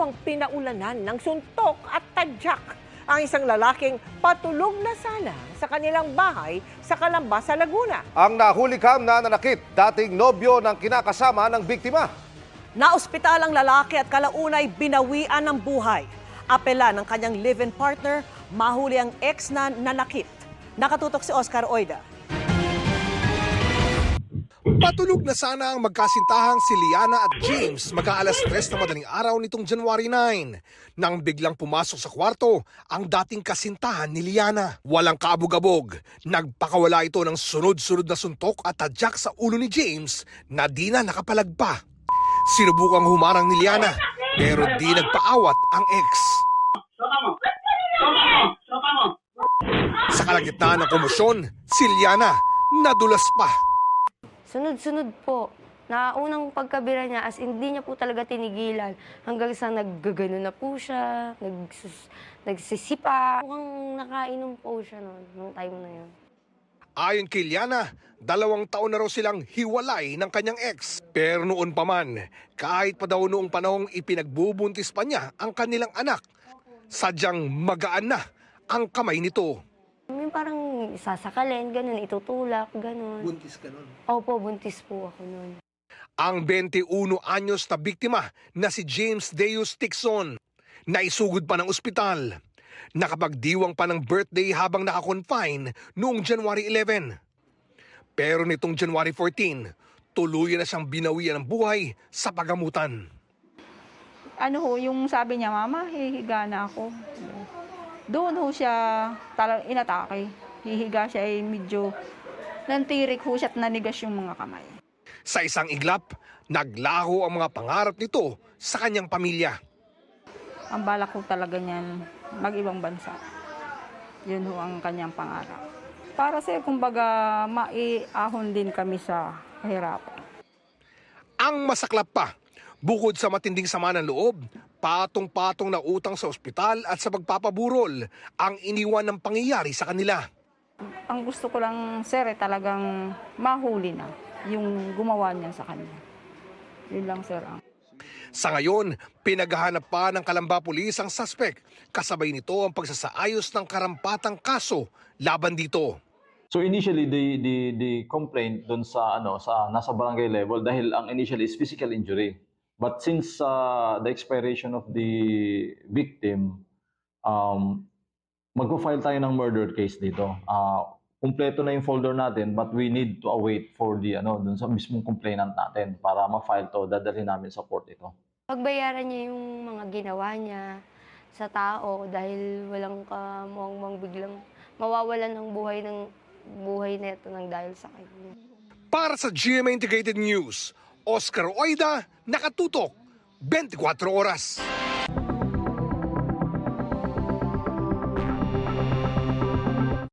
asawang pinaulanan ng suntok at tadyak ang isang lalaking patulog na sana sa kanilang bahay sa Calamba sa Laguna. Ang nahulikam na nanakit, dating nobyo ng kinakasama ng biktima. Naospital ang lalaki at kalaunay binawian ng buhay. Apela ng kanyang live-in partner, mahuli ang ex na nanakit. Nakatutok si Oscar Oida. Patulog na sana ang magkasintahang si Liana at James mag-aalas 3 na madaling araw nitong January 9 nang biglang pumasok sa kwarto ang dating kasintahan ni Liana. Walang kaabog-abog, nagpakawala ito ng sunod-sunod na suntok at tadyak sa ulo ni James na di na nakapalagpa. Sinubukang humarang ni Liana pero di nagpaawat ang ex. Sa kalagitnaan ng komosyon, si Liana nadulas pa. Sunod-sunod po. Unang pagkabira niya, as hindi niya po talaga tinigilan. Hanggang sa naggagano na po siya, nagsisipa. Mukhang nakainom po siya noon, nung time na yun. Ayon kay Liana, 2 taon na raw silang hiwalay ng kanyang ex. Pero noon pa man, kahit pa daw noong panahong ipinagbubuntis pa niya ang kanilang anak, sadyang magaan na ang kamay nito. Yung parang sasakalin, ganun, itutulak, ganun. Buntis ka nun? Opo, buntis po ako noon. Ang 21 anyos na biktima na si James Deus Tixon, naisugod pa ng ospital. Nakapagdiwang pa ng birthday habang nakakonfine noong January 11. Pero nitong January 14, tuluyan na siyang binawian ng buhay sa pagamutan. Yung sabi niya, Mama, hihiga na ako. Doon siya inatake. Hihiga siya medyo nantirik siya at nanigas yung mga kamay. Sa isang iglap, naglaho ang mga pangarap nito sa kanyang pamilya. Ang balak ko talaga niyan, mag-ibang bansa. Yun ang kanyang pangarap. Para sa kumbaga, maiahon din kami sa kahirapan. Ang masaklap pa, bukod sa matinding sama ng loob, patong-patong na utang sa ospital at sa pagpapaburol ang iniwan ng pangyayari sa kanila. Ang gusto ko lang, sir, talagang mahuli na yung gumawa niya sa kanya. Yun lang, sir. Sa ngayon, pinaghahanap pa ng Calamba Police ang suspect. Kasabay nito ang pagsasaayos ng karampatang kaso laban dito. So initially the complaint doon sa nasa barangay level dahil ang initially is physical injury. But since the expiration of the victim, magpo-file tayo ng murder case dito. Kumpleto na yung folder natin but we need to await for the dun sa mismong complainant natin para ma-file to, dadalhin namin sa court ito. Pagbayaran niya yung mga ginawa niya sa tao dahil walang kamuang biglang mawawalan ng buhay neto ng dahil sa kanya. Para sa GMA Integrated News, Oscar Oida, nakatutok, 24 oras.